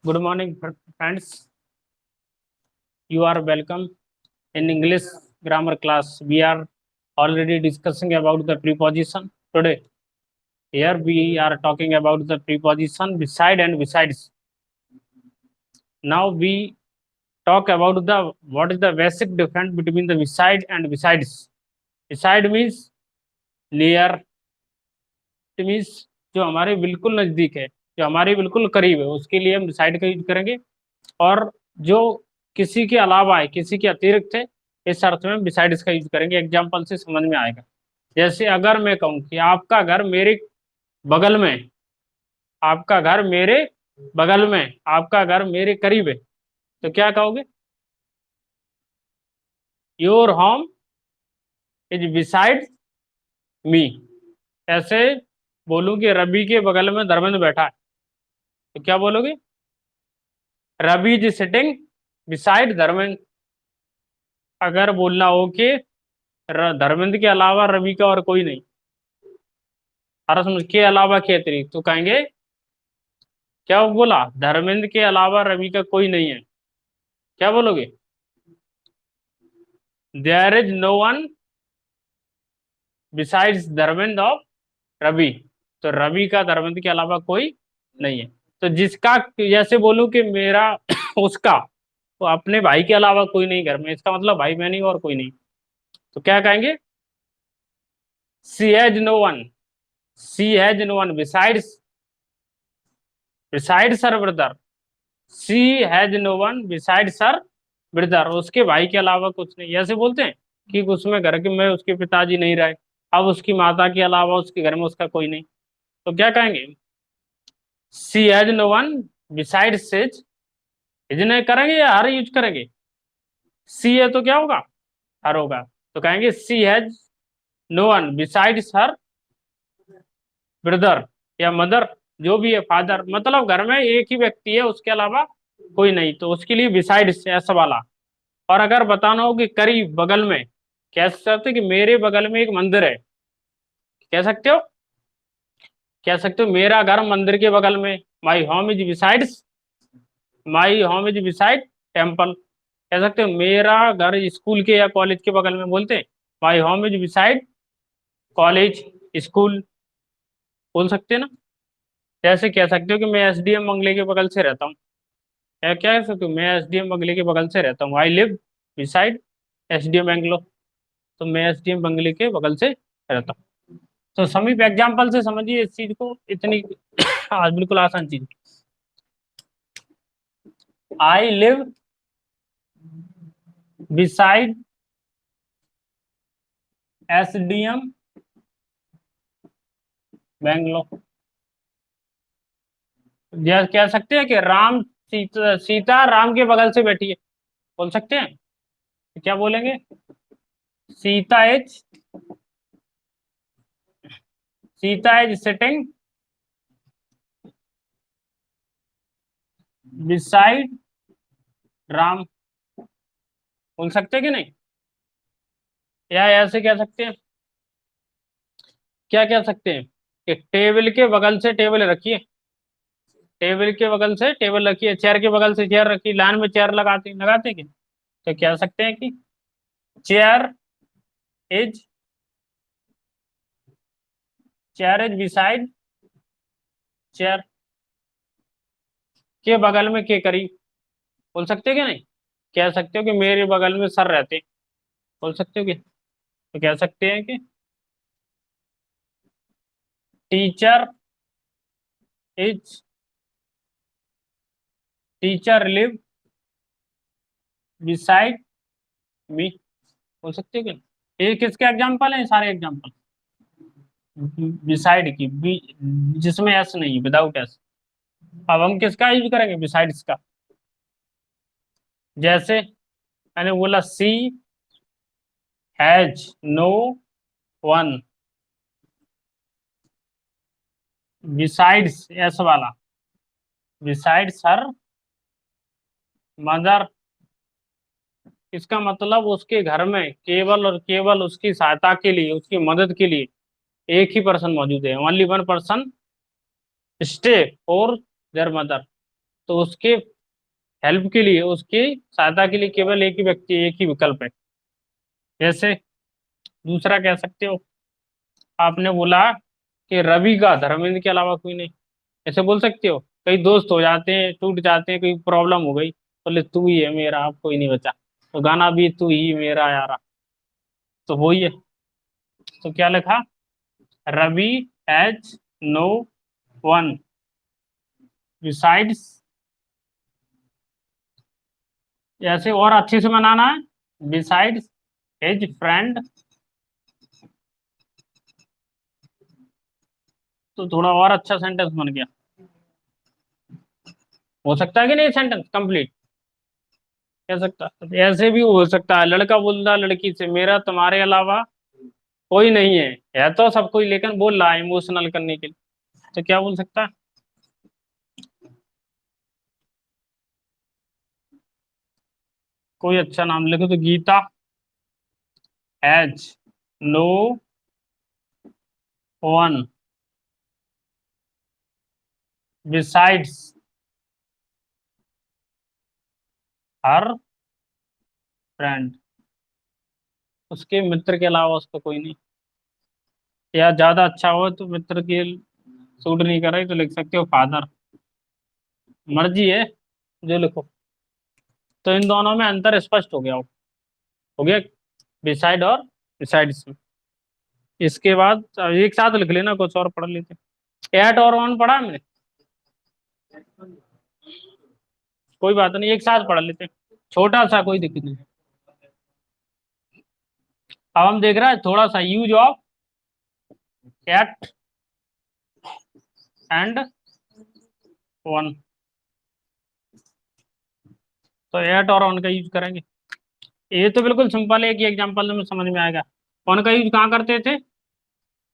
Good morning, friends. You are welcome in English grammar class. We are already discussing about the preposition today. Here we are talking about the preposition beside and besides. Now we talk about the what is the basic difference between the beside and besides. Beside means near. It means जो हमारे बिल्कुल नजदीक है, जो हमारे बिल्कुल करीब है, उसके लिए हम beside का यूज करेंगे। और जो किसी के अलावा है, किसी के अतिरिक्त है, इस अर्थ में बिसाइड इसका यूज करेंगे। एग्जाम्पल से समझ में आएगा। जैसे अगर मैं कहूँ कि आपका घर मेरे बगल में, आपका घर मेरे बगल में, आपका घर मेरे करीब है, तो क्या कहोगे? Your home is beside me. ऐसे बोलूं कि रवि के बगल में धर्मेंद्र बैठा है, तो क्या बोलोगे? Ravi is sitting beside Dharmendra. अगर बोलना हो कि धर्मेंद्र के अलावा रवि का और कोई नहीं, के अलावा के अतिरिक्त, तो कहेंगे क्या बोला? धर्मेंद्र के अलावा रवि का कोई नहीं है। क्या बोलोगे? There is no one besides Dharmendra of Ravi. तो रवि का धर्मेंद्र के अलावा कोई नहीं है। तो जिसका, जैसे बोलूं कि मेरा उसका, तो अपने भाई के अलावा कोई नहीं घर में, इसका मतलब भाई बहन ही और कोई नहीं। तो क्या कहेंगे? She has no one, she has no one besides, besides her brother. She has no one besides her brother. उसके भाई के अलावा कुछ नहीं। ऐसे बोलते हैं कि उसमें घर के में उसके पिताजी नहीं रहे, अब उसकी माता के अलावा उसके घर में उसका कोई नहीं। तो क्या कहेंगे? She has no one besides his. इजने करेंगे या हर यूज करेंगे? सी है तो क्या होगा? हर होगा। तो कहेंगे she has no one besides her brother या मदर, जो भी है, फादर, मतलब घर में एक ही व्यक्ति है, उसके अलावा कोई नहीं, तो उसके लिए बिसाइड्स ऐसा वाला। और अगर बताना हो कि करीब, बगल में, कह सकते हो कि मेरे बगल में एक मंदिर है, कह सकते हो। कह सकते हो मेरा घर मंदिर के बगल में, my home is besides, my home is beside temple. कह सकते हो मेरा घर स्कूल के या कॉलेज के बगल में, बोलते हैं my home is beside college, school, बोल सकते हैं ना। जैसे कह सकते हो कि मैं एसडीएम बंगले के बगल से रहता हूँ, या क्या कह सकते हो, मैं एसडीएम बंगले के बगल से रहता हूँ, आई लिव बिसाइड एसडीएम बैंगलो। तो मैं एसडीएम बंगले के बगल से रहता हूँ। तो समीप एग्जाम्पल से समझिए इस चीज को, इतनी आज बिल्कुल आसान चीज। I live beside SDM Bangalore. जैसे कह सकते हैं कि राम, सीता राम के बगल से बैठी है, बोल सकते हैं। तो क्या बोलेंगे? Sita is, Sita is sitting beside Ram, बोल सकते हैं कि नहीं? या ऐसे कह सकते हैं, क्या कह सकते हैं कि टेबल के बगल से टेबल रखिए, टेबल के बगल से टेबल रखिए, चेयर के बगल से चेयर रखिए, लाइन में चेयर लगाते लगाते कि, तो कह सकते हैं कि chair is, chair is beside chair, के बगल में के करीब, बोल सकते हो कि नहीं? कह सकते हो कि मेरे बगल में सर रहते, बोल सकते हो कि, तो कह सकते हैं कि teacher is, teacher live beside me, बोल सकते हो कि नहीं? ये किसके एग्जाम्पल है? सारे एग्जाम्पल बिसाइड की, जिसमें एस नहीं, विदाउट एस। अब हम किसका यूज करेंगे? बिसाइड्स का। जैसे मैंने बोला she has no one besides, S वाला, बिसाइड्स हर मदर। इसका मतलब उसके घर में केवल और केवल उसकी सहायता के लिए, उसकी मदद के लिए एक ही पर्सन मौजूद है, only one person stay for their mother. तो उसके हेल्प के लिए, उसकी सहायता के लिए केवल एक ही व्यक्ति, एक ही विकल्प है। जैसे दूसरा कह सकते हो, आपने बोला कि रवि का धर्मेंद्र के अलावा कोई नहीं, ऐसे बोल सकते हो। कई दोस्त हो जाते हैं, टूट जाते हैं, कोई प्रॉब्लम हो गई, बोले तू ही है मेरा, अब कोई नहीं बचा, तो गाना भी तू ही मेरा यारा, तो वही है। तो क्या लिखा, Ravi has no one besides, ऐसे और अच्छे से बनाना है, बिसाइड्स हिज फ्रेंड, तो थोड़ा और अच्छा सेंटेंस बन गया। हो सकता है कि नहीं सेंटेंस कंप्लीट, कह सकता है। ऐसे भी हो सकता है, लड़का बोल रहा लड़की से, मेरा तुम्हारे अलावा कोई नहीं है तो सब कोई, लेकिन बोल रहा है इमोशनल करने के लिए, तो क्या बोल सकता है। कोई अच्छा नाम लिखो, तो Geeta has no one besides her friend, उसके मित्र के अलावा उसका कोई नहीं। या ज्यादा अच्छा हो तो मित्र के सूट नहीं कर रही, तो लिख सकते हो फादर, मर्जी है जो लिखो। तो इन दोनों में अंतर स्पष्ट हो गया बिसाइड और बिसाइड्स में। इसके बाद अब एक साथ लिख लेना, कुछ और पढ़ लेते। एट और वन पढ़ा है मैंने, कोई बात नहीं, एक साथ पढ़ लेते, छोटा सा, कोई दिक्कत नहीं। अब हम देख रहे हैं थोड़ा सा use of at and on, तो एट और वन का यूज करेंगे। ये तो बिल्कुल सिंपल है कि एग्जांपल में समझ में आएगा। वन का यूज कहाँ करते थे,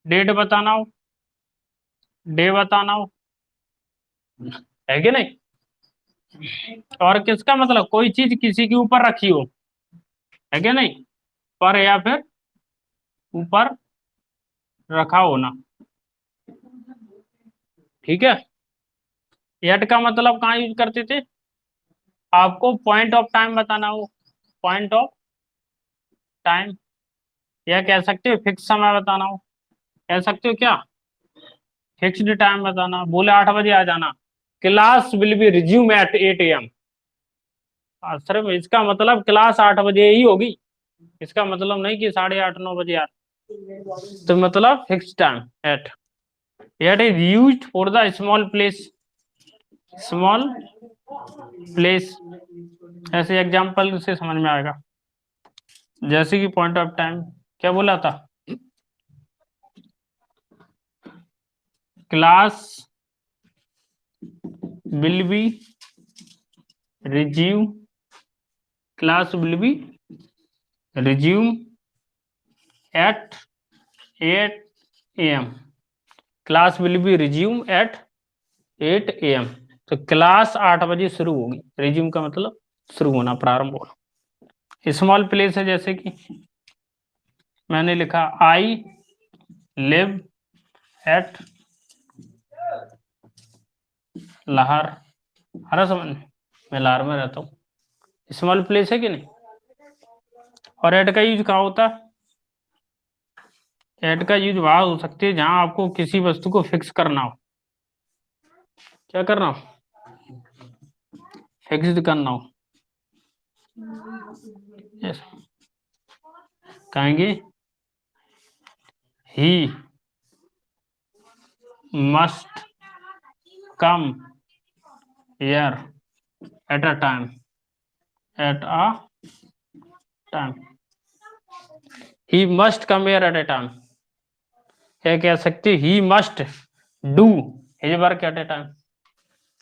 डेट बताना हो, डे बताना हो, है कि नहीं। और किसका मतलब, कोई चीज किसी के ऊपर रखी हो, है कि नहीं, पर या फिर ऊपर रखा होना, ठीक है। एट का मतलब कहाँ यूज करते थे, आपको पॉइंट ऑफ टाइम बताना हो, पॉइंट ऑफ टाइम, या कह सकते हो फिक्स समय बताना हो, कह सकते हो क्या, फिक्स्ड टाइम बताना, बोले 8 बजे आ जाना, class will be resume at 8 AM, सिर्फ इसका मतलब क्लास 8 बजे ही होगी, इसका मतलब नहीं कि 8:30 9 बजे यार, तो मतलब fix time at. At is used for the small place, small place, ऐसे एग्जांपल से समझ में आएगा। जैसे कि पॉइंट ऑफ टाइम क्या बोला था, class will be resume, class will be resume at 8 AM, class will be resume at 8 AM, तो क्लास 8 बजे शुरू होगी, रिज्यूम का मतलब शुरू होना, प्रारंभ होना। स्मॉल प्लेस है, जैसे कि मैंने लिखा आई लिव एट लाहौर, हरा समझ में, मैं लाहौर में रहता हूँ, स्मॉल प्लेस है कि नहीं। और एट का यूज कहाँ होता है, एट का यूज वहां हो सकती है जहां आपको किसी वस्तु को फिक्स करना हो, क्या करना हो, फिक्स्ड करना हो। yes. कहेंगे he must come here at a time, at a time, he must come here at a time, क्या कह सकते, he must do his work at a time,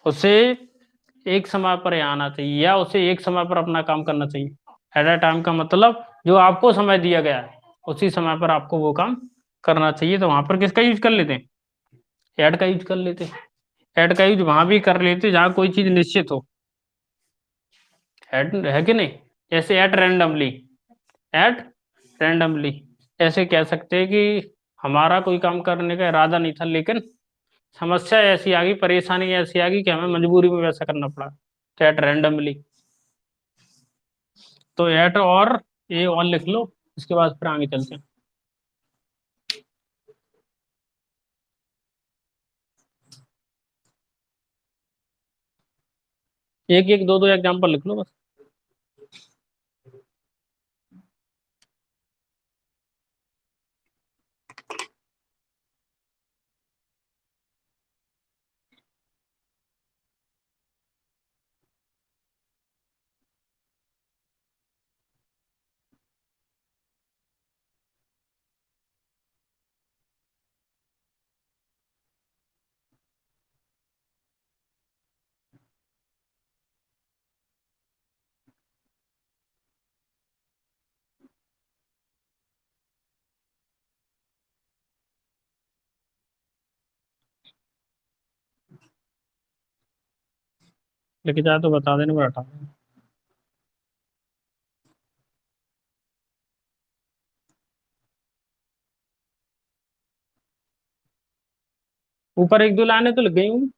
उसे एक समय पर यहाँ आना चाहिए, या उसे एक समय पर अपना काम करना चाहिए। एट अ टाइम का मतलब जो आपको समय दिया गया है उसी समय पर आपको वो काम करना चाहिए, तो वहां पर किसका यूज कर लेते हैं, एट का यूज कर लेते हैं। एट का यूज वहां भी कर लेते जहां कोई चीज निश्चित हो, एट है कि नहीं, जैसे एट रैंडमली, एट रैंडमली, ऐसे कह सकते हैं कि हमारा कोई काम करने का इरादा नहीं था, लेकिन समस्या ऐसी आ गई, परेशानी ऐसी आ गई कि हमें मजबूरी में वैसा करना पड़ा, चैट रैंडमली। तो एट और ए और लिख लो, इसके बाद फिर आगे चलते हैं। एक एक दो दो एग्जाम्पल लिख लो बस। लेके जाए तो बता देना, मैं हटा दूंगा। ऊपर एक दो लाइनें तो लिख गई हूँ।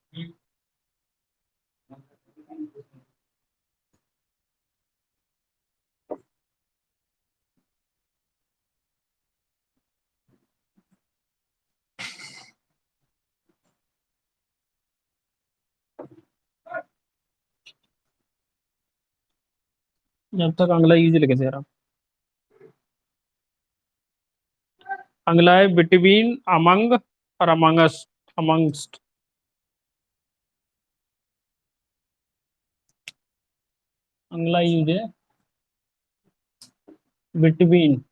जब तक अगला यूज लिखे दे रहा हूँ। अगला है बिटवीन, अमंग और अमंगस्ट, अमंगस्ट। अगला यूज है बिटवीन,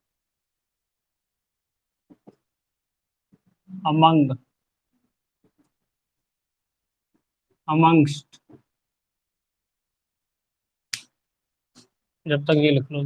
अमंग, अमंगस्ट। जब तक ये लिख लो।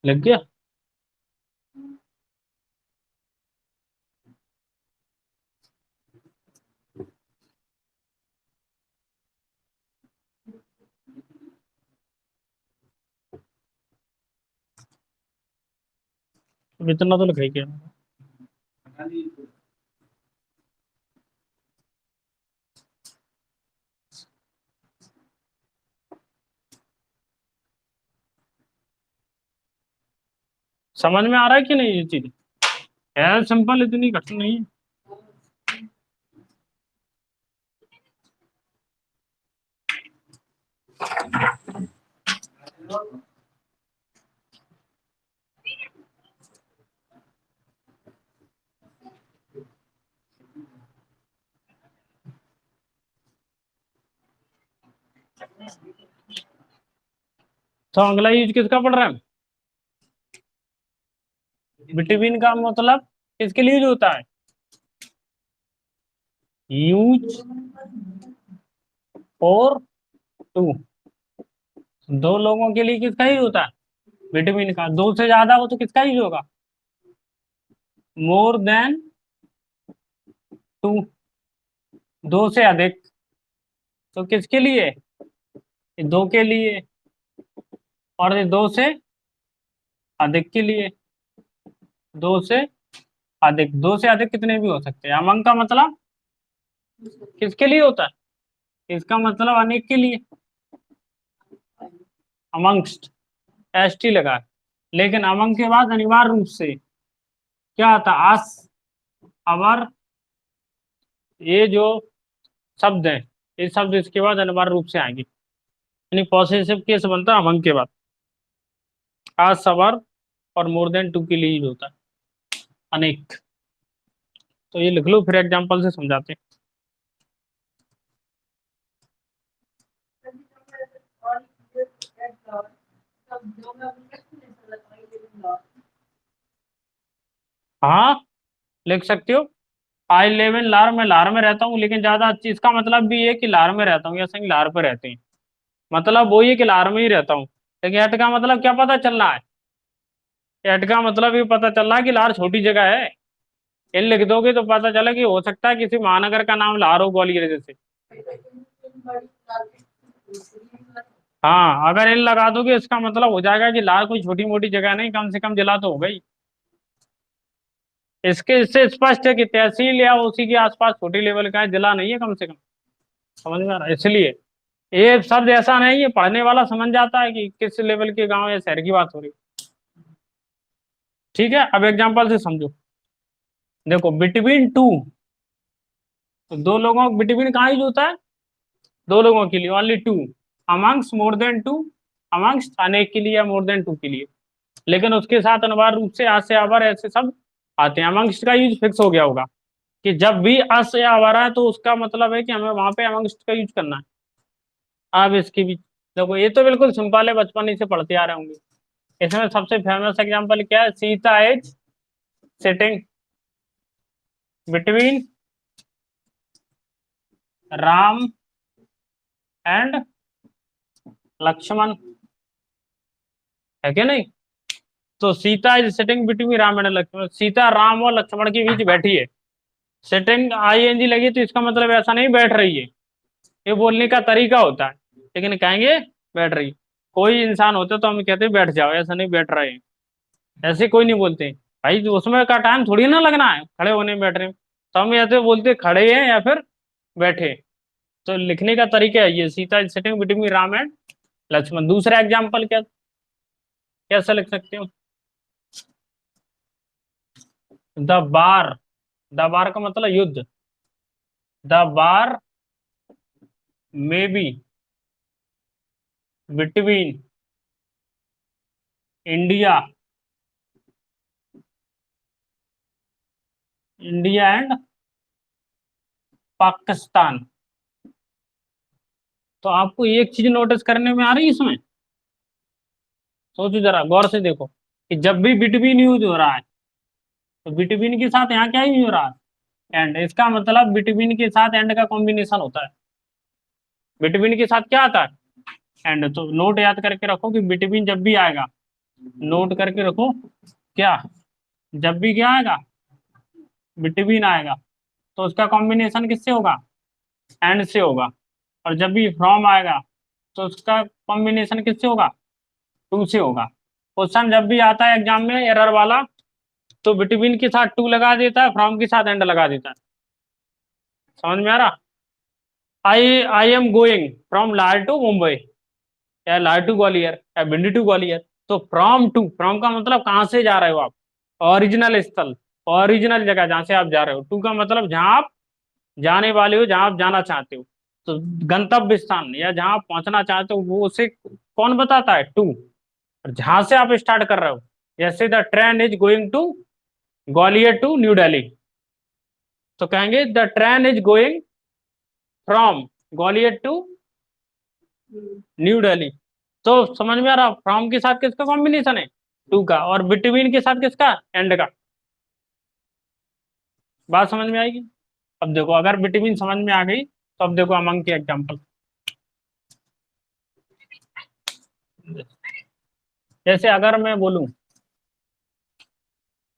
लग गया। अब इतना तो लिखा ही क्या। समझ में आ रहा है कि नहीं ये चीज? है सिंपल, इतनी कठिन नहीं है। तो अगला यूज किसका पढ़ रहा है? बिटवीन का मतलब किसके लिए यूज होता है? यूज फॉर टू, दो लोगों के लिए किसका यूज होता है? बिटवीन का। दो से ज्यादा हो तो किसका यूज होगा? More than two. दो से अधिक तो किसके लिए? ये दो के लिए। और ये दो से अधिक के लिए। दो से अधिक, दो से अधिक कितने भी हो सकते हैं। अमंग का मतलब किसके लिए होता है? इसका मतलब अनेक के लिए, अमंगस्ट, एस टी लगा। लेकिन अमंग के बाद अनिवार्य रूप से क्या आता, आस, अवर, ये जो शब्द है, ये शब्द इसके बाद अनिवार्य रूप से आएंगे, यानी पॉसेसिव केस बनता है अमंग के बाद। आज सवर और मोर देन टू के लिए यूज होता है, अनेक। तो ये लिख लो, फिर एग्जांपल से समझाते हैं। हाँ, लिख सकते हो। आई लिव इन लाहौर, मैं लाहौर में रहता हूँ, लेकिन ज्यादा इसका मतलब भी है कि लाहौर में रहता हूँ, या सही लाहौर पे रहते हैं, मतलब वही है कि लाहौर में ही रहता हूँ। लेकिन एट का मतलब क्या पता चल रहा है, एट का मतलब ये पता चल रहा है कि लाहौर छोटी जगह है। इन लिख दोगे तो पता चला कि हो सकता है किसी महानगर का नाम लाहौर हो, ग्वालियर जैसे। हाँ, अगर इन लगा दोगे इसका मतलब हो जाएगा कि लाहौर कोई छोटी मोटी जगह नहीं, कम से कम जिला तो हो गई। इसके इससे स्पष्ट है कि तहसील या उसी के आसपास छोटी लेवल का है, जिला नहीं है कम से कम। समझ में आ रहा है? इसलिए ये शब्द ऐसा नहीं है, पढ़ने वाला समझ जाता है कि किस लेवल के गांव या शहर की बात हो रही है। ठीक है, अब एग्जांपल से समझो। देखो, बिटवीन टू, तो दो लोगों बिटवीन कहाँ यूज होता है, दो लोगों के लिए, only two. Amongst, more than two. Amongst अनेक के लिए या मोर देन टू के लिए। लेकिन उसके साथ अनिवार्य रूप से आज से आवर ऐसे सब आते हैं। अमंग्स का यूज फिक्स हो गया होगा कि जब भी अस या आवर है तो उसका मतलब है कि हमें वहां पे अमंग्स का यूज करना है। अब इसकी भी देखो, ये तो बिल्कुल सिंपल है, बचपन ही से पढ़ते आ रहे होंगे। इसमें सबसे फेमस एग्जांपल क्या है, Sita is sitting between Ram and Lakshman, है क्या नहीं? तो Sita is sitting between Ram and Lakshman, Sita Ram और लक्ष्मण के बीच बैठी है। सिटिंग आईएनजी लगी तो इसका मतलब ऐसा नहीं बैठ रही है, ये बोलने का तरीका होता है। लेकिन कहेंगे बैठ रही। कोई इंसान होता तो हम कहते बैठ जाओ, ऐसा नहीं बैठ रहे हैं, ऐसे कोई नहीं बोलते भाई, जो उसमें का टाइम थोड़ी ना लगना है खड़े होने में बैठ रहे हैं। तो हम ऐसे बोलते खड़े हैं या फिर बैठे। तो लिखने का तरीका है ये, Sita is sitting between Ram and Lakshman. दूसरा एग्जाम्पल क्या, कैसे लिख सकते हो, द बार, द बार का मतलब युद्ध, द बार में be between India, India and Pakistan. तो आपको एक चीज नोटिस करने में आ रही है इसमें, सोचो जरा गौर से देखो, कि जब भी बिटवीन यूज हो रहा है तो बिटवीन के साथ यहाँ क्या यूज हो रहा है, एंड। इसका मतलब बिटवीन के साथ एंड का कॉम्बिनेशन होता है। बिटवीन के साथ क्या आता है, एंड। तो नोट याद करके रखो कि बिटवीन जब भी आएगा, नोट करके रखो, क्या, जब भी क्या आएगा, बिटवीन आएगा, तो उसका कॉम्बिनेशन किससे होगा, एंड से होगा। और जब भी फ्रॉम आएगा तो उसका कॉम्बिनेशन किससे होगा, टू से होगा। क्वेश्चन जब भी आता है एग्जाम में एरर वाला, तो बिटवीन के साथ टू लगा देता है, फ्रॉम के साथ एंड लगा देता है। समझ में आ रहा? आई एम गोइंग फ्रॉम लार टू मुंबई, या लार टू ग्वालियर, या भिंडी टू ग्वालियर। तो फ्रॉम टू, फ्रॉम का मतलब कहाँ से जा रहे हो आप, ओरिजिनल स्थल, ओरिजिनल जगह जहां से आप जा रहे हो। टू का मतलब जहां आप जाने वाले हो, जहां आप जाना चाहते हो। तो गंतव्य स्थान या जहां आप पहुंचना चाहते हो वो उसे कौन बताता है, टू। और जहां से आप स्टार्ट कर रहे हो, जैसे the train is going to Gwalior to New Delhi, तो कहेंगे the train is going from Gwalior to New Delhi. तो समझ में आ रहा, फ्रॉम के साथ किसका कॉम्बिनेशन है, टू का, और बिटवीन के साथ किसका, एंड का। बात समझ में आएगी? अब देखो, अगर बिटवीन समझ में आ गई तो अब देखो अमंग के एग्जाम्पल। जैसे अगर मैं बोलूं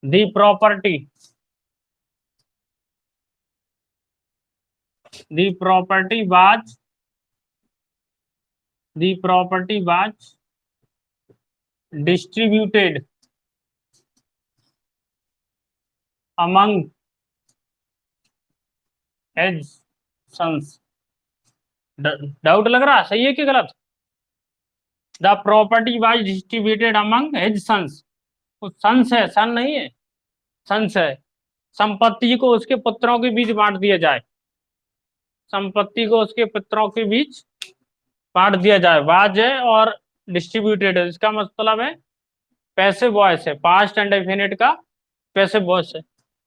the property, the property was, the property was distributed among as sons. Doubt लग रहा, सही है कि गलत? The property was distributed among his sons, sons है, सन नहीं है। संशय, संपत्ति को उसके पुत्रों के बीच बांट दिया जाए, संपत्ति को उसके पुत्रों के बीच बांट दिया जाए। वाज है और डिस्ट्रीब्यूटेड है, इसका मतलब है पैसिव वॉइस है, पास्ट एंड डेफिनेट का पैसिव वॉइस है।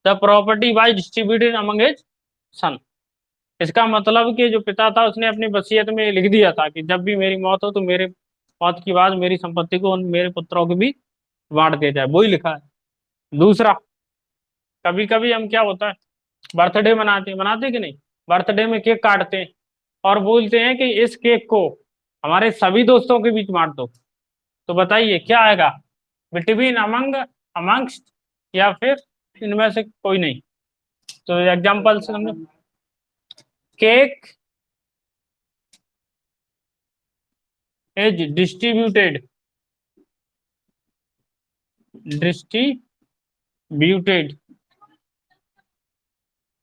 The property was distributed among his son, इसका मतलब कि जो पिता था उसने अपनी वसीयत में लिख दिया था कि जब भी मेरी मौत हो तो मेरे मौत के बाद मेरी संपत्ति को उन मेरे पुत्रों के भी बांट दिया जाए, वही लिखा है। दूसरा, कभी कभी हम क्या होता है बर्थडे मनाते कि नहीं, बर्थडे में केक काटते हैं और बोलते हैं कि इस केक को हमारे सभी दोस्तों के बीच बांट दो। तो बताइए क्या आएगा, बिटवीन, अमंग, अमंगस्ट, या फिर इनमें से कोई नहीं। तो एग्जांपल से समझो, cake is distributed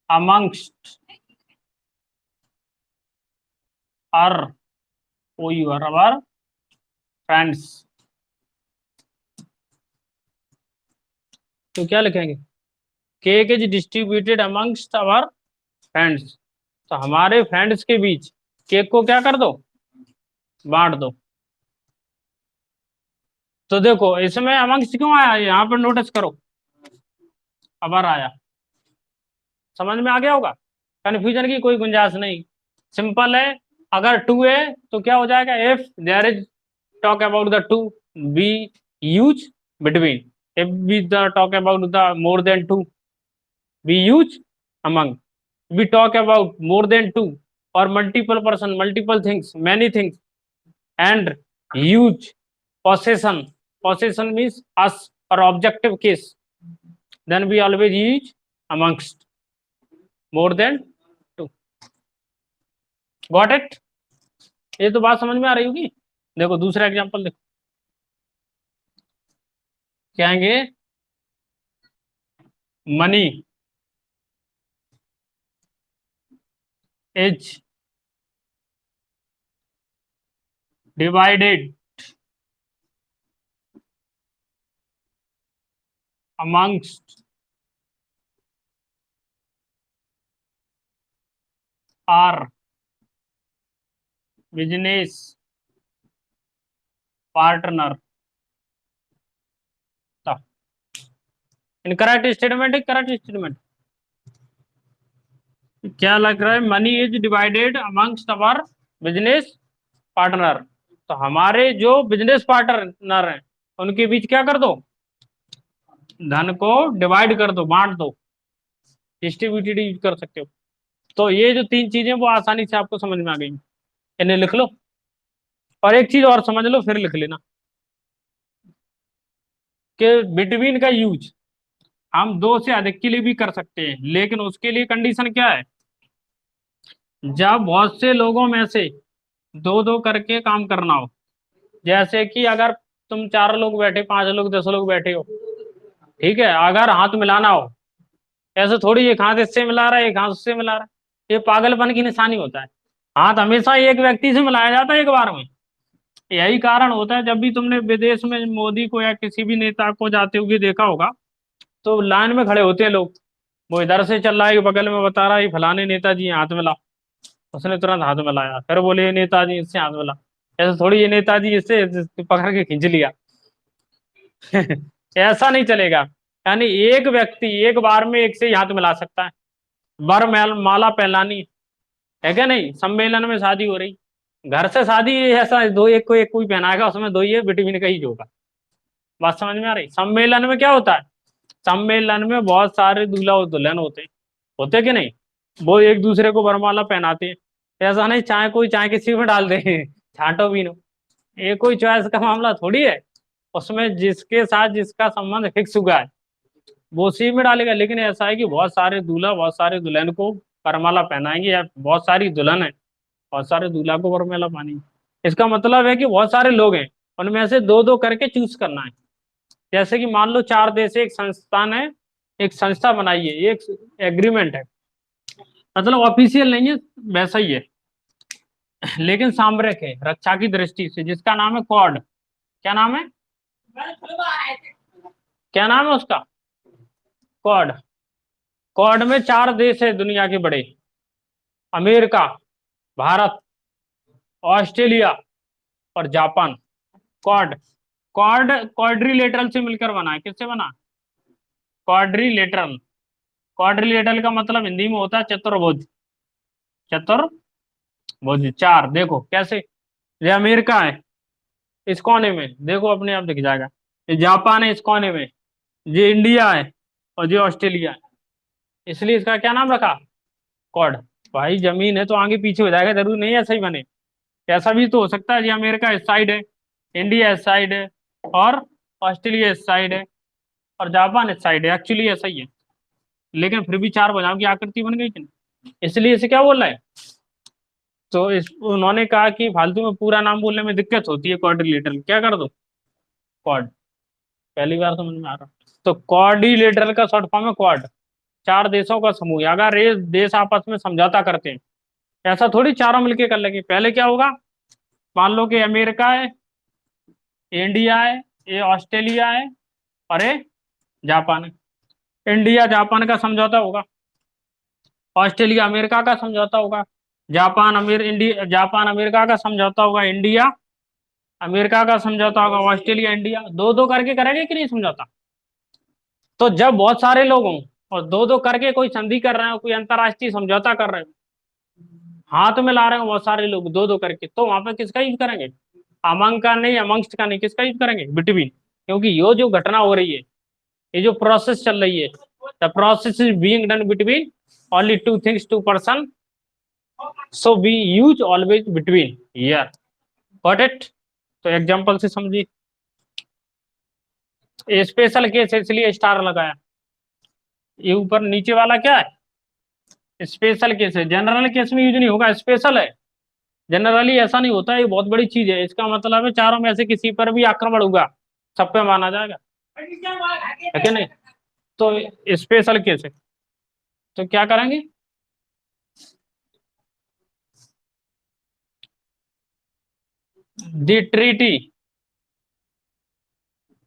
amongst our our friends। तो क्या लिखेंगे, cake is distributed amongst our friends, तो हमारे फ्रेंड्स के बीच केक को क्या कर दो, बांट दो। तो देखो इसमें अमंगस्ट क्यों आया, यहाँ पर नोटिस करो, अबर आया, समझ में आ गया होगा, कंफ्यूजन की कोई गुंजाइश नहीं, सिंपल है। अगर टू है तो क्या हो जाएगा, if there is talk about the two, we use between, if we talk about the more than two, we use among, we talk about more than two or multiple person, multiple things, many things, and use possession, possession means us or objective case, then we always use amongst more than two। Got it? ये तो बात समझ में आ रही होगी। देखो दूसरा example देखो, कहेंगे money is divided amongst our business partner। Incorrect statement है, करेक्ट स्टेटमेंट, क्या लग रहा है, money is divided amongst our business partner, तो हमारे जो बिजनेस पार्टनर हैं उनके बीच क्या कर दो, धन को डिवाइड कर दो, बांट दो, डिस्ट्रीब्यूटेड यूज कर सकते हो। तो ये जो तीन चीजें वो आसानी से आपको समझ में आ गई, इन्हें लिख लो और एक चीज और समझ लो फिर लिख लेना कि बिटवीन का यूज हम दो से अधिक के लिए भी कर सकते हैं, लेकिन उसके लिए कंडीशन क्या है, जब बहुत से लोगों में से दो दो करके काम करना हो। जैसे कि अगर तुम 4 लोग बैठे, 5 लोग, 10 लोग बैठे हो, ठीक है, अगर हाथ मिलाना हो, ऐसे थोड़ी एक हाथ इससे मिला रहा है एक हाथ उससे मिला रहा है, ये पागलपन की निशानी होता है। हाथ हमेशा एक व्यक्ति से मिलाया जाता है एक बार में। यही कारण होता है, जब भी तुमने विदेश में मोदी को या किसी भी नेता को जाते हुए देखा होगा तो लाइन में खड़े होते हैं लोग, वो इधर से चल रहा है बगल में बता रहा है फलाने नेताजी हाथ मिला, उसने तुरंत हाथ मिलाया, फिर बोले ये नेताजी इससे हाथ मिला, ऐसे थोड़ी ये नेताजी इससे पकड़ के खींच लिया। ऐसा नहीं चलेगा, यानी एक व्यक्ति एक बार में एक से ही हाथ मिला सकता है। वर माला पहलानी है क्या नहीं, सम्मेलन में शादी हो रही, घर से शादी ऐसा दो, एक को एक कोई पहनाएगा, उसमें दो ही बिटवीन का ही होगा। बात समझ में आ रही, सम्मेलन में क्या होता है, सम्मेलन में बहुत सारे दूल्हा और दुल्हन होते कि नहीं, वो एक दूसरे को वरमाला पहनाते हैं। ऐसा नहीं चाहे कोई चाहे किसी में डाल दे, छांटो बीनो, ये कोई चॉइस का मामला थोड़ी है, उसमें जिसके साथ जिसका संबंध फिक्स हुआ है वो उसी में डालेगा। लेकिन ऐसा है कि बहुत सारे दूल्हा बहुत सारे दुल्हन को वरमाला पहनाएंगे, या बहुत सारी दुल्हन है बहुत सारे दूल्हा को वरमाला पहनाएंगे। इसका मतलब है कि बहुत सारे लोग हैं, उनमें से दो दो करके चूज करना है। जैसे कि मान लो 4 देश एक संस्थान है, एक संस्था बनाई है, एक एग्रीमेंट है, मतलब ऑफिशियल नहीं है, वैसा ही है लेकिन सामरिक है रक्षा की दृष्टि से, जिसका नाम है क्वाड। क्या नाम है, क्या नाम है उसका, क्वाड। क्वाड में 4 देश है दुनिया के बड़े। अमेरिका, भारत, ऑस्ट्रेलिया और जापान। क्वाड। क्वाड क्वाड्रिलेटरल से मिलकर बना है। किससे बना? क्वाड्रिलेटरल। क्वाड्रिलेटरल का मतलब हिंदी में होता है चतुर्भुज। चतुर्भुज। 4 देखो कैसे। ये अमेरिका है इस कोने में, देखो अपने आप दिख जाएगा। ये जापान है इस कोने में। ये इंडिया है और ये ऑस्ट्रेलिया है। इसलिए इसका क्या नाम रखा? क्वाड। भाई जमीन है तो आगे पीछे हो जाएगा, जरूरी नहीं ऐसा ही बने। ऐसा भी तो हो सकता है, ये अमेरिका इस साइड है, इंडिया इस साइड है, और ऑस्ट्रेलिया इस साइड है, और जापान इस साइड है। एक्चुअली ऐसा ही है, लेकिन फिर भी 4 भुजाओं की आकृति बन गई कि नहीं, इसलिए इसे क्या बोल रहा है। तो इस उन्होंने कहा कि फालतू में पूरा नाम बोलने में दिक्कत होती है, क्वाड्रिलेटरल क्या कर दो, क्वाड। पहली बार समझ में आ रहा। तो क्वाड्रिलेटरल का शॉर्ट फॉर्म है क्वाड। 4 देशों का समूह है। अगर ये देश आपस में समझौता करते हैं, ऐसा थोड़ी चारों मिलके कर लेंगे। पहले क्या होगा, मान लो कि अमेरिका है, इंडिया है, ये ऑस्ट्रेलिया है, और ये जापान है। इंडिया जापान का समझौता होगा, ऑस्ट्रेलिया अमेरिका का समझौता होगा, जापान अमेरिका का समझौता होगा, इंडिया अमेरिका का समझौता होगा, ऑस्ट्रेलिया इंडिया। दो दो करके करेंगे कि नहीं समझौता। तो जब बहुत सारे लोग हों और दो दो करके कोई संधि कर रहे हो, कोई अंतरराष्ट्रीय समझौता कर रहे हो, हाथ में ला रहे हो बहुत सारे लोग दो दो करके, तो वहां पर किसका यूज करेंगे? अमंग का नहीं, अमंगस्ट का नहीं, किसका यूज करेंगे? बिटवीन। क्योंकि ये जो घटना हो रही है, ये जो प्रोसेस चल रही है, the process is being done between only two things, two person, so we use always between here. Got it. तो एग्जांपल से समझिए। स्पेशल केस है इसलिए स्टार लगाया। ये ऊपर नीचे वाला क्या है? स्पेशल केस है। जनरल केस में यूज नहीं होगा, स्पेशल है। जनरली ऐसा नहीं होता, ये बहुत बड़ी चीज है। इसका मतलब है चारों में से किसी पर भी आक्रमण होगा, सब पे माना जाएगा, है कि नहीं। तो स्पेशल केस है। तो क्या करेंगे? दी ट्रीटी।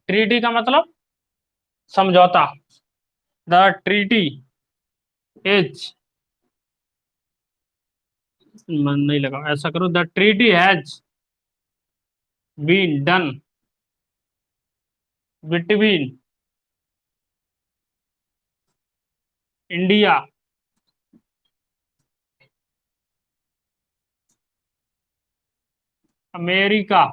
ट्रीटी का मतलब समझौता। द ट्रीटी इज, मन नहीं लगा, ऐसा करो, the treaty has been done between India America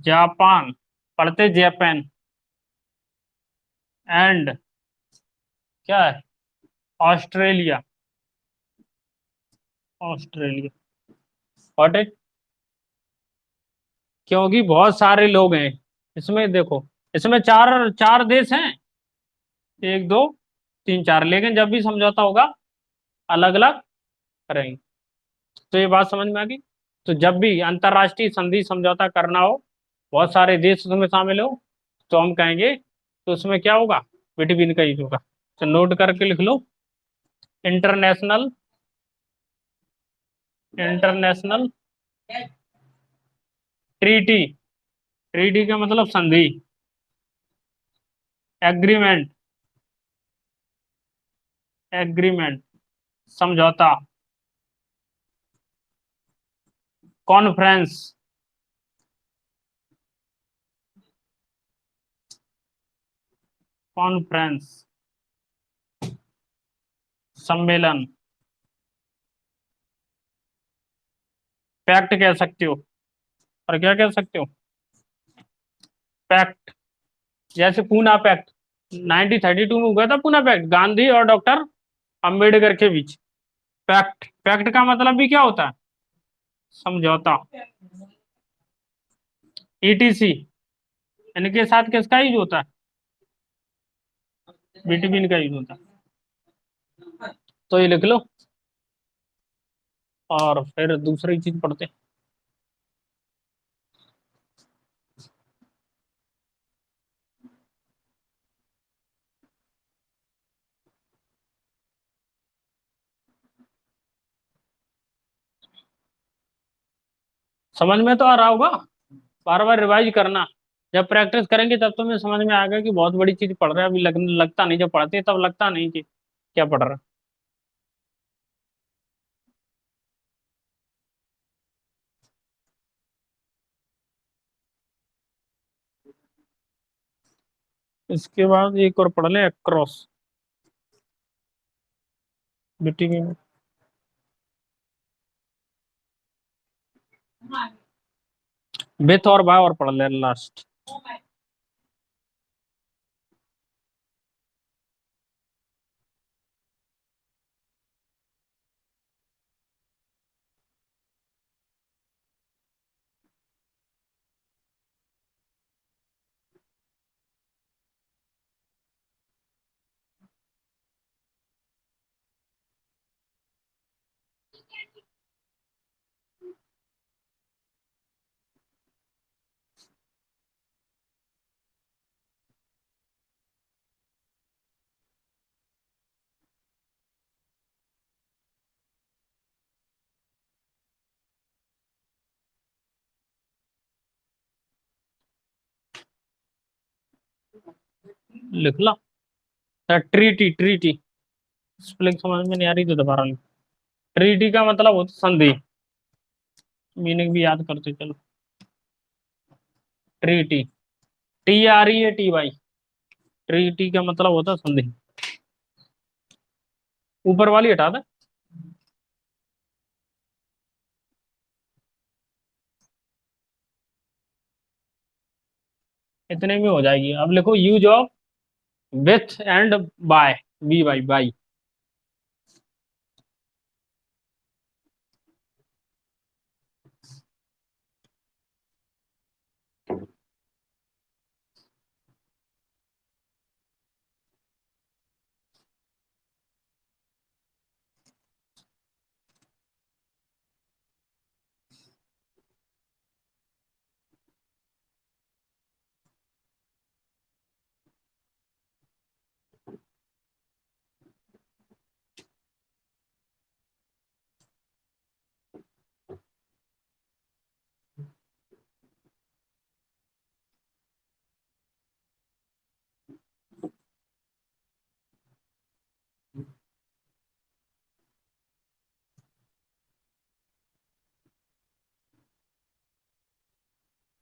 Japan, पढ़ते जापान, एंड क्या है, ऑस्ट्रेलिया। ऑस्ट्रेलिया। What it. क्योंकि बहुत सारे लोग हैं इसमें, देखो इसमें चार चार देश हैं, 1 2 3 4, लेकिन जब भी समझौता होगा अलग अलग करेंगे। तो ये बात समझ में आ गई। तो जब भी अंतरराष्ट्रीय संधि समझौता करना हो, बहुत सारे देश उसमें शामिल हो, तो हम कहेंगे तो उसमें क्या होगा, बिटवीन का यूज होगा। तो नोट करके लिख लो, इंटरनेशनल, इंटरनेशनल ट्रीटी। ट्रीटी का मतलब संधि, एग्रीमेंट, एग्रीमेंट समझौता, कॉन्फ्रेंस, कॉन्फ्रेंस सम्मेलन, पैक्ट कह सकते हो। और क्या कह सकते हो? पैक्ट। जैसे पूना पैक्ट 1932 में हुआ था, पूना पैक्ट गांधी और डॉक्टर अंबेडकर के बीच। पैक्ट, पैक्ट का मतलब भी क्या होता है? समझौता। ईटीसी, इनके साथ किसका यूज होता है? बिटवीन का यूज होता है। तो ये लिख लो, और फिर दूसरी चीज पढ़ते हैं। समझ में तो आ रहा होगा, बार बार रिवाइज करना। जब प्रैक्टिस करेंगे तब तुम्हें समझ में आएगा कि बहुत बड़ी चीज पढ़ रहे हैं। अभी लगता नहीं, जब पढ़ते हैं तब लगता नहीं कि क्या पढ़ रहा है। इसके बाद एक और पढ़ लें, क्रॉस बिटवीन। विथ और बाय और पढ़ ले लास्ट। लिख ला। ट्रीटी, ट्रीटी स्पेलिंग समझ में नहीं आ रही तो दोबारा लिख। ट्रीटी का मतलब होता संधि। मीनिंग भी याद करते चलो। Treaty, TREATY। ट्रीटी का मतलब होता संधि। ऊपर वाली हटा दे। इतने में हो जाएगी। अब लिखो use of with and by. By.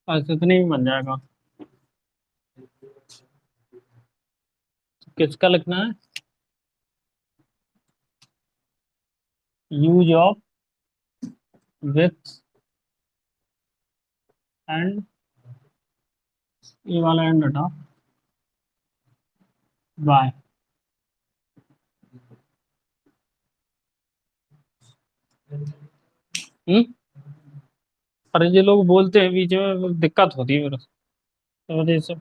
बस इतने में बन जाएगा। किसका लिखना है? यूज ऑफ विथ एंड, ये वाला एंड हटा, बाय। हम्म। पर ये लोग बोलते हैं बीच में, दिक्कत होती है मेरे इस वजह से।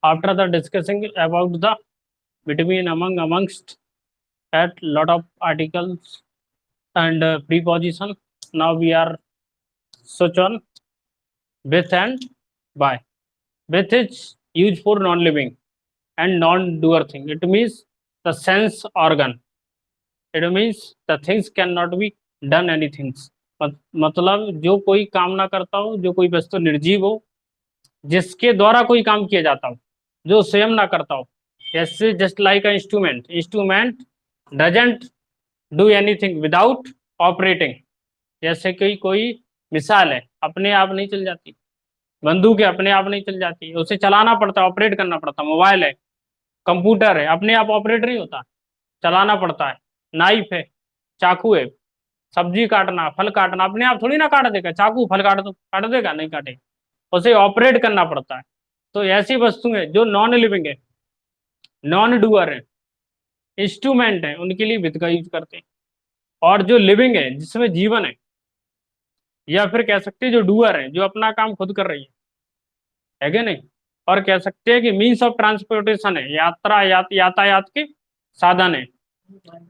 After the discussing about the between amongst at lot of articles and preposition, now we are switch on with and by. With is used for non-living and non-doer thing. It means the sense organ. It means the things cannot be done anything. मतलब जो कोई काम ना करता हो, जो कोई वस्तु निर्जीव हो, जिसके द्वारा कोई काम किया जाता हो, जो स्वयं ना करता हो। जैसे just like a instrument, instrument doesn't do anything without operating. जैसे कि कोई मिसाल है, अपने आप नहीं चल जाती। बंदूक है, अपने आप नहीं चल जाती, उसे चलाना पड़ता है, ऑपरेट करना पड़ता है। मोबाइल है, कंप्यूटर है, अपने आप ऑपरेट नहीं होता, चलाना पड़ता है। नाइफ है, चाकू है, सब्जी काटना, फल काटना, अपने आप थोड़ी ना काट देगा। चाकू फल काट दो, काट देगा? नहीं काटेगा, उसे ऑपरेट करना पड़ता है। तो ऐसी वस्तुएं जो नॉन लिविंग है, नॉन डूअर है, इंस्ट्रूमेंट है, उनके लिए विद का यूज करते हैं। और जो लिविंग है, जिसमें जीवन या फिर कह सकते हैं जो डूअर है, जो अपना काम खुद कर रही है कि नहीं। और कह सकते हैं कि मीन्स ऑफ ट्रांसपोर्टेशन है, यात्रा यातायात के साधन है,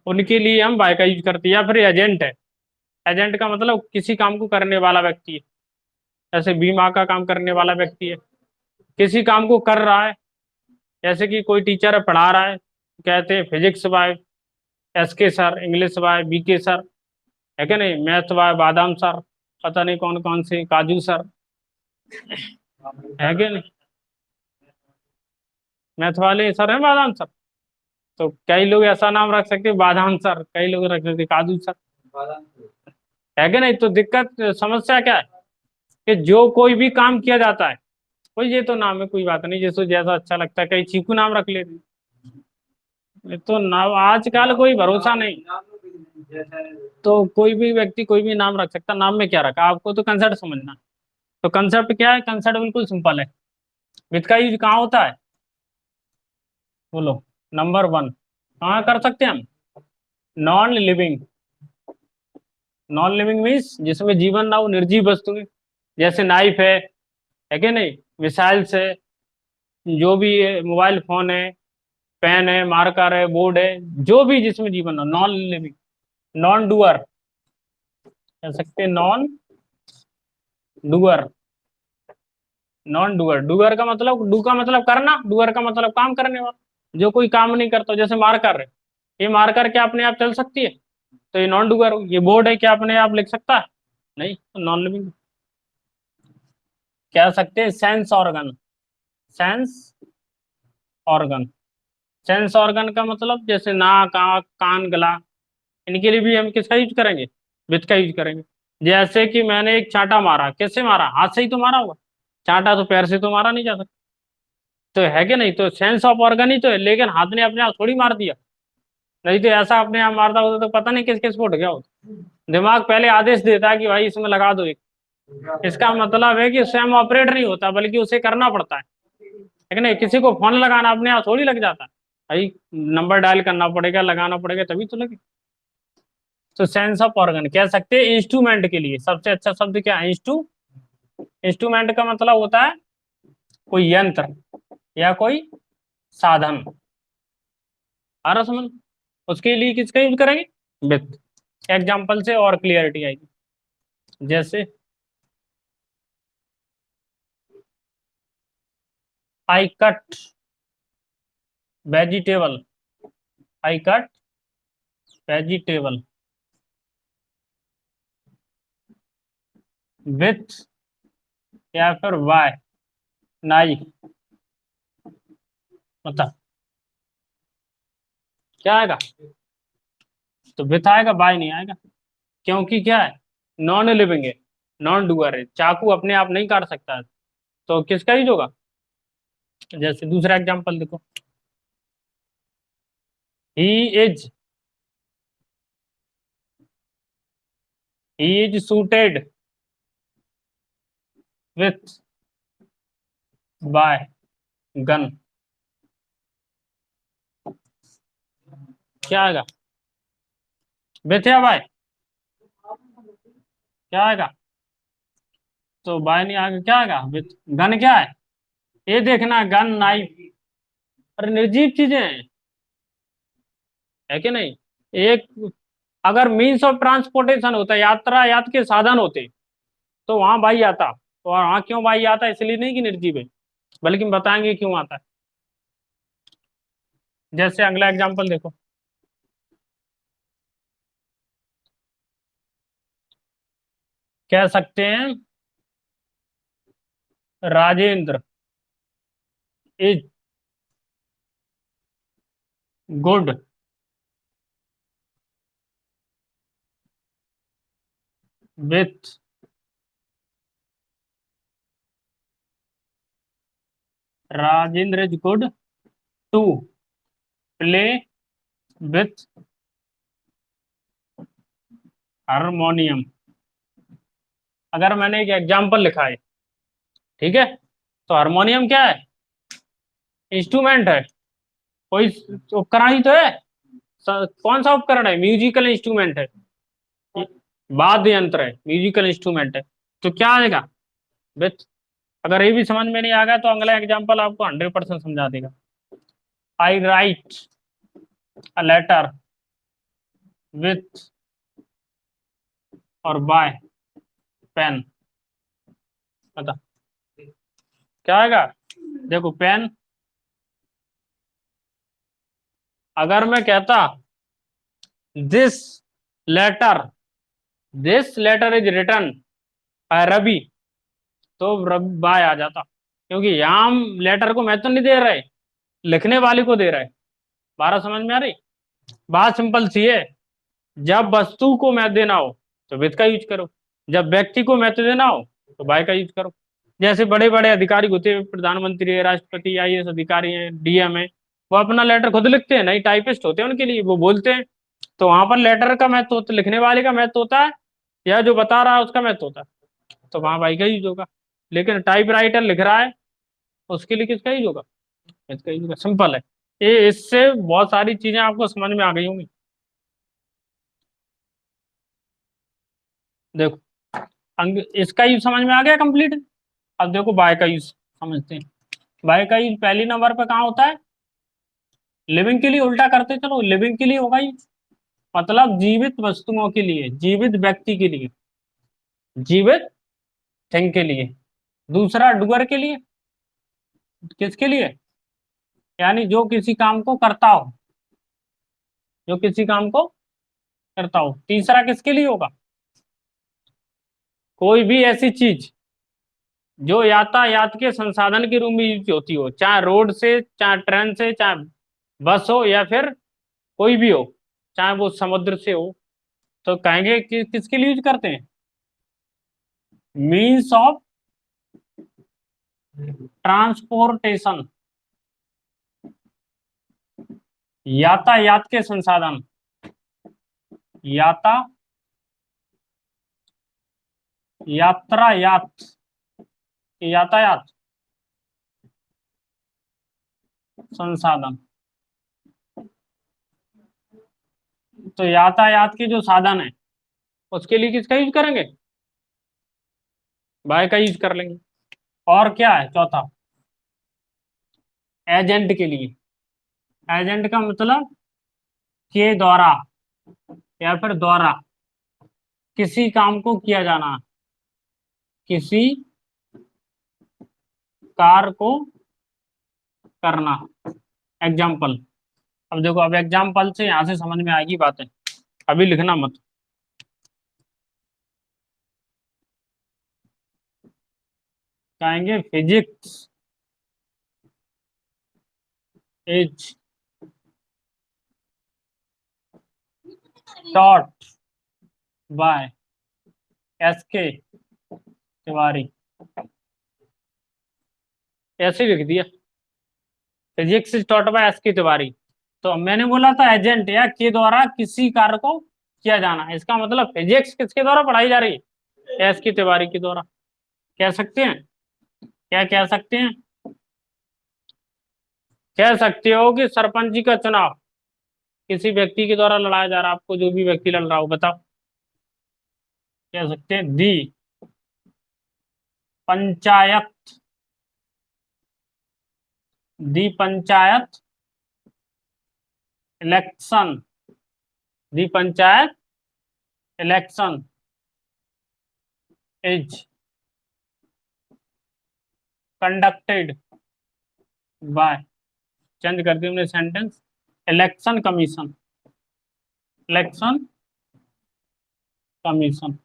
उनके लिए हम बाय का यूज करते हैं। या फिर एजेंट है, एजेंट का मतलब किसी काम को करने वाला व्यक्ति है। जैसे बीमा का काम करने वाला व्यक्ति है, किसी काम को कर रहा है। जैसे कि कोई टीचर है, पढ़ा रहा है, कहते हैं physics bye SK sir, English by BK sir. है कि नहीं। मैथ वाले बादाम सर, पता नहीं कौन कौन से काजू सर, है कि नहीं। मैथ वाले सर है बादाम सर। तो कई लोग ऐसा नाम रख सकते हैं बादाम सर, कई लोग रख सकते हैं काजू सर, है कि नहीं। तो दिक्कत समस्या क्या है कि जो कोई भी काम किया जाता है, कोई ये तो नाम है कोई बात नहीं, जिसको जैसा अच्छा लगता है, कई चीकू नाम रख लेते हैं। ये तो नाम आजकल कोई भरोसा नहीं। तो कोई भी व्यक्ति कोई भी नाम रख सकता है, नाम में क्या रखा, आपको तो कंसेप्ट समझना। तो कंसेप्ट क्या है, कंसेप्ट बिल्कुल सिंपल है। विद का यूज कहाँ होता है, बोलो। नंबर वन कहाँ कर सकते हैं हम, non living. Non living means जिसमें जीवन ना हो, निर्जीव वस्तु है। जैसे नाइफ है कि नहीं, मिसाइल्स है, जो भी है, मोबाइल फोन है, पेन है, मार्कर है, बोर्ड है, जो भी जिसमें जीवन हो, नॉन लिविंग। नॉन डूअर कह सकते हैं, non doer. Non doer, doer का मतलब, डू का मतलब करना, डूअर का मतलब काम करने वाला, जो कोई काम नहीं करता। जैसे मार्कर है, ये मार्कर क्या अपने आप चल सकती है, तो ये नॉन डूअर। ये बोर्ड है, क्या अपने आप लिख सकता है, नहीं, तो नॉन लिविंग। कह सकते हैं sense organ. Sense organ, sense organ का मतलब जैसे नाक, आँख, कान, गला, इनके लिए भी हम किसका यूज करेंगे, विथ का यूज करेंगे। जैसे कि मैंने एक चांटा मारा, कैसे मारा, हाथ से ही तो मारा होगा, चांटा तो पैर से तो मारा नहीं जा सकता। तो है कि नहीं, तो सेंस ऑफ ऑर्गन ही तो है, लेकिन हाथ ने अपने आप थोड़ी मार दिया। नहीं तो ऐसा अपने आप मारता होता तो पता नहीं किस किस फुट गया होता। दिमाग पहले आदेश देता है कि भाई इसमें लगा दो एक। इसका मतलब है कि स्वयं ऑपरेट नहीं होता, बल्कि उसे करना पड़ता है कि नहीं। किसी को फोन लगाना अपने आप थोड़ी लग जाता है, भाई नंबर डायल करना पड़ेगा, लगाना पड़ेगा, तभी तो लगे। तो सेंस ऑफ ऑर्गन कह सकते हैं इंस्ट्रूमेंट के लिए सबसे अच्छा शब्द क्या है, इंस्ट्रूमेंट का मतलब होता है कोई यंत्र या कोई साधन। आ रहा समझ, उसके लिए किसका यूज करेंगे, विथ। एग्जाम्पल से और क्लियरिटी आएगी। जैसे I cut vegetable, I cut vegetable with या फिर वाई, नाइफ। मतलब क्या आएगा, तो विथ आएगा, बाय नहीं आएगा। क्योंकि क्या है, नॉन लिविंग है, नॉन डूअर है, चाकू अपने आप नहीं काट सकता है। तो किसका यूज होगा। जैसे दूसरा एग्जांपल देखो, he is, he is shooted with by gun. क्या आएगा, विथ या बाय, क्या आएगा, तो बाय नहीं आएगा, क्या आएगा विथ। गन क्या है, ये देखना, गन, नाइफ, अरे निर्जीव चीजें हैं, है कि नहीं। एक, अगर मीन्स ऑफ ट्रांसपोर्टेशन होता, यातायात के साधन होते, तो वहां भाई आता। तो वहां क्यों भाई आता, इसलिए नहीं कि निर्जीव है, बल्कि हम बताएंगे क्यों आता है। जैसे अगला एग्जांपल देखो, कह सकते हैं Rajendra is good with, Rajendra is good to play with harmonium. अगर मैंने एक एग्जांपल लिखा है, ठीक है, तो हारमोनियम क्या है, इंस्ट्रूमेंट है, कोई उपकरण ही तो है। कौन सा उपकरण है, म्यूजिकल इंस्ट्रूमेंट है, वाद्य यंत्र है, म्यूजिकल इंस्ट्रूमेंट है। तो क्या आएगा, विथ। अगर ये भी समझ में नहीं आ गया तो अगला एग्जांपल आपको 100% समझा देगा। I write a letter with और बाय पेन। बता क्या आएगा, देखो पेन। अगर मैं कहता this letter this letter is written by Ravi, तो रवि बाय आ जाता, क्योंकि यहाँ हम लेटर को मैं तो नहीं दे रहे, लिखने वाले को दे रहे। बारह समझ में आ रही? बात सिंपल सी है। जब वस्तु को महत्व देना हो तो विद का यूज करो, जब व्यक्ति को महत्व देना हो तो बाय का यूज करो। जैसे बड़े बड़े अधिकारी होते हैं, प्रधानमंत्री है, राष्ट्रपति, आईएएस अधिकारी है, डीएम है, वो अपना लेटर खुद लिखते हैं, नहीं टाइपिस्ट होते हैं उनके लिए, वो बोलते हैं, तो वहां पर लेटर का महत्व होता, लिखने वाले का महत्व होता है, या जो बता रहा है उसका महत्व होता है, तो वहां बाई का यूज होगा। लेकिन टाइप राइटर लिख रहा है, उसके लिए किसका यूज होगा? इसका यूज होगा। सिंपल है ये, इससे बहुत सारी चीजें आपको समझ में आ गई होंगी। देखो, इसका यूज समझ में आ गया कंप्लीट। अब देखो बाय का यूज समझते हैं। बाय का यूज पहली नंबर पे कहाँ होता है? लिविंग के लिए। उल्टा करते चलो, लिविंग के लिए होगा यूज, मतलब जीवित वस्तुओं के लिए, जीवित व्यक्ति के लिए, जीवित थिंग के लिए। दूसरा डुअर के लिए, किसके लिए? यानी जो किसी काम को करता हो, जो किसी काम को करता हो। तीसरा किसके लिए होगा? कोई भी ऐसी चीज जो यातायात के संसाधन के रूप में यूज होती हो, चाहे रोड से, चाहे ट्रेन से, चाहे बस हो, या फिर कोई भी हो, चाहे वो समुद्र से हो, तो कहेंगे कि किसके लिए यूज करते हैं? मीन्स ऑफ ट्रांसपोर्टेशन, यातायात के संसाधन, याता यात्रायात, यातायात संसाधन। तो यातायात के जो साधन है उसके लिए किसका यूज करेंगे? बाय का यूज कर लेंगे। और क्या है चौथा? एजेंट के लिए। एजेंट का मतलब के द्वारा, या फिर द्वारा किसी काम को किया जाना, किसी कार्य को करना। एग्जाम्पल। अब देखो, अब एग्जाम्पल से यहां से समझ में आएगी बातें, अभी लिखना मत। कहेंगे physics is taught by S के तिवारी, ऐसे ही लिख दिया। Physics is taught by S के तिवारी। तो मैंने बोला था एजेंट या के द्वारा किसी कार्य को किया जाना, इसका मतलब फिजिक्स किसके द्वारा पढ़ाई जा रही है? एस के तिवारी के द्वारा। कह सकते हैं, क्या कह सकते हैं? कह सकते हो कि सरपंच जी का चुनाव किसी व्यक्ति के द्वारा लड़ाया जा रहा है, आपको जो भी व्यक्ति लड़ रहा हो बताओ। कह सकते हैं the panchayat, the panchayat election, the panchayat election is conducted by, change कर दिया हमने sentence, election commission, election commission.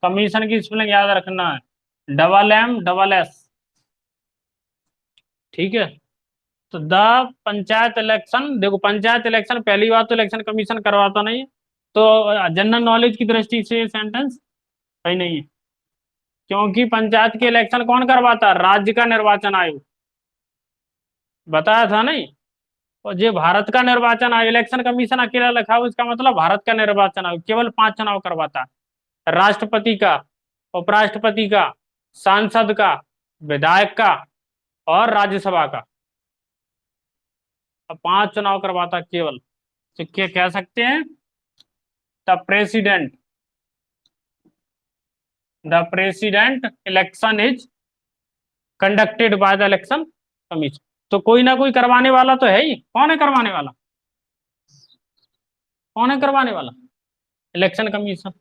Commission की स्पेलिंग याद रखना है, डबल एम डबल एस। ठीक है। तो द पंचायत इलेक्शन, देखो पंचायत इलेक्शन, पहली बात तो इलेक्शन कमीशन करवाता नहीं है, तो जनरल नॉलेज की दृष्टि से सेंटेंस सही नहीं है, क्योंकि पंचायत के इलेक्शन कौन करवाता है? राज्य का निर्वाचन आयोग। बताया था नहीं? और ये भारत का निर्वाचन आयोग, इलेक्शन कमीशन अकेला लिखा हो, इसका मतलब भारत का निर्वाचन आयोग केवल 5 चुनाव करवाता है: राष्ट्रपति का, उपराष्ट्रपति का, सांसद का, विधायक का, और राज्यसभा का। अब 5 चुनाव करवाता है केवल। तो क्या कह सकते हैं? The president, the president election is conducted by the election commission. तो कोई ना कोई करवाने वाला तो है ही। कौन है करवाने वाला? कौन है करवाने वाला? Election commission.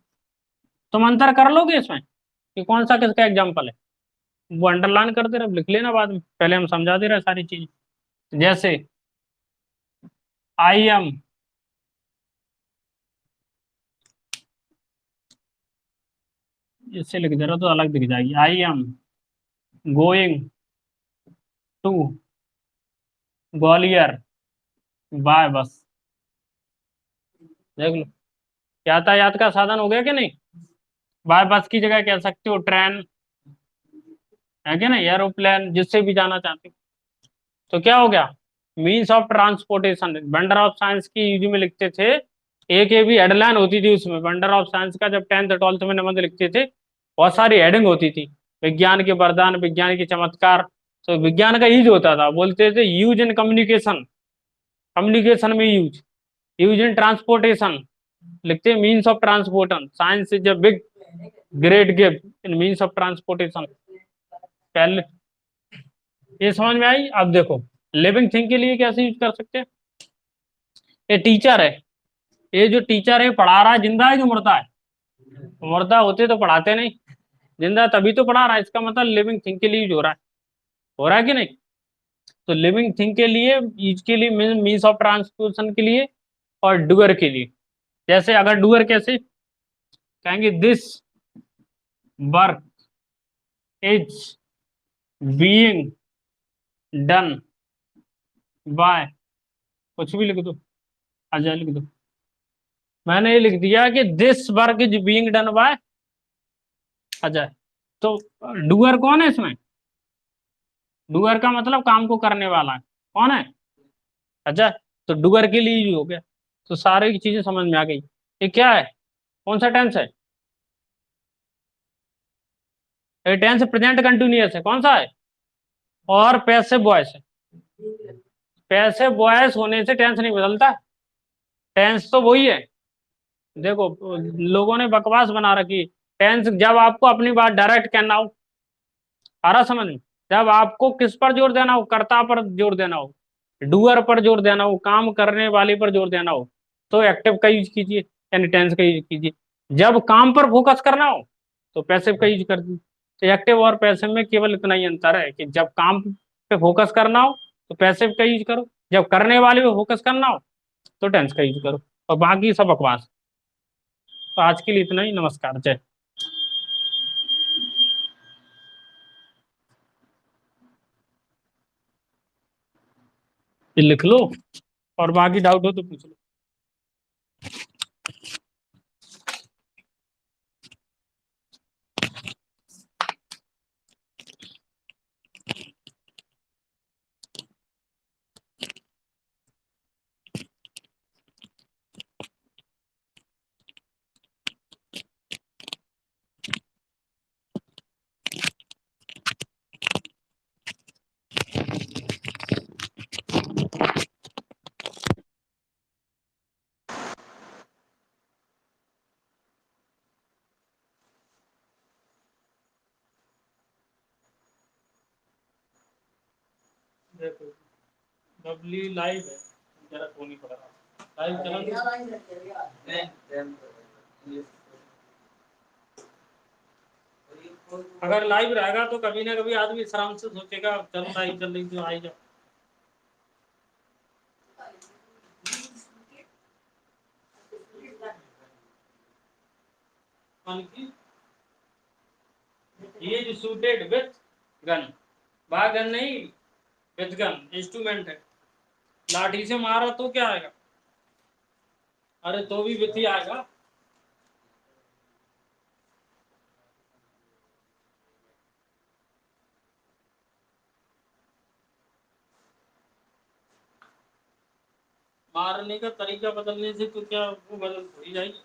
तुम अंतर कर लोगे इसमें कि कौन सा किसका एग्जाम्पल है? वो अंडरलाइन करते रहे, लिख लेना बाद में, पहले हम समझा दे रहे सारी चीज। जैसे आई एम इससे लिख दे रहा तो अलग दिख जाएगी। I am going to Gwalior by bus. देख लो, यातायात का साधन हो गया कि नहीं। बाय बस की जगह कह सकते हो ट्रेन, है कि नहीं, एरोप्लेन, जिससे भी जाना चाहते हो। तो क्या हो गया, means of transportation. Wonder of science की यूजी में लिखते थे, एक ये भी हेडलाइन होती थी उसमें। बंडर ऑफ साइंस का जब 10th 12th में निबंध लिखते थे, बहुत सारी हेडिंग होती थी। विज्ञान के वरदान, विज्ञान के चमत्कार। तो विज्ञान का यूज होता था, बोलते थे यूज इन कम्युनिकेशन, कम्युनिकेशन में यूज। यूज इन ट्रांसपोर्टेशन लिखते हैं means of transportation. Science is a big great gift in means of transportation. पहले ये समझ में आई। अब देखो, लिविंग थिंग के लिए कैसे यूज कर सकते हैं। ये टीचर है, ये जो टीचर है पढ़ा रहा है, जिंदा है कि मुर्दा है। मुर्दा होते तो पढ़ाते नहीं, जिंदा तभी तो पढ़ा रहा है। इसका मतलब लिविंग थिंग के लिए यूज हो रहा है कि नहीं। तो लिविंग थिंग के लिए, यूज के लिए, मीन्स ऑफ ट्रांसपोर्टेशन के लिए, और डूअर के लिए। जैसे अगर डूअर कैसे कहेंगे, this work is being done by, कुछ भी लिख दो, अजय लिख दो। मैंने ये लिख दिया कि this work is being done by Ajay. तो डूअर कौन है इसमें, डूअर का मतलब काम को करने वाला है, कौन है, अजय। तो डूअर के लिए यूज हो गया। तो सारी की चीजें समझ में आ गई। ये क्या है, कौन सा टेंस है, ये टेंस प्रेजेंट कंटिन्यूअस है, कौन सा है, और पैसिव वॉइस है। पैसिव वॉइस होने से टेंस नहीं बदलता, टेंस तो वही है। देखो, लोगों ने बकवास बना रखी। टेंस जब आपको अपनी बात डायरेक्ट कहना हो, आ रहा समझ में, जब आपको किस पर जोर देना हो, कर्ता पर जोर देना हो, डूअर पर जोर देना हो, काम करने वाले पर जोर देना हो, तो एक्टिव का यूज कीजिए, यानी टेंस का यूज कीजिए। जब काम पर फोकस करना हो तो पैसिव का यूज कर दीजिए। तो एक्टिव और पैसिव में केवल इतना ही अंतर है कि जब काम पे फोकस करना हो तो पैसिव का यूज करो, जब करने वाले पे फोकस करना हो तो टेंस का यूज करो, और बाकी सब बकवास। तो आज के लिए इतना ही, नमस्कार, जय। ये लिख लो, और बाकी डाउट हो तो पूछ लो। देखो, डबली लाइव है, जरा फोन नहीं पड़ रहा, लाइव चला। अगर लाइव रहेगा तो कभी ना कभी आदमी आराम से सोचेगा चल लाइव चल रही तो आई जाओ। ये जो shooted with gun, by gun नहीं, विथ गन इंस्ट्रूमेंट है। लाठी से मारा तो क्या आएगा, अरे तो भी विथ ही आएगा। मारने का तरीका बदलने से तो क्या वो बदल थोड़ी जाएगी।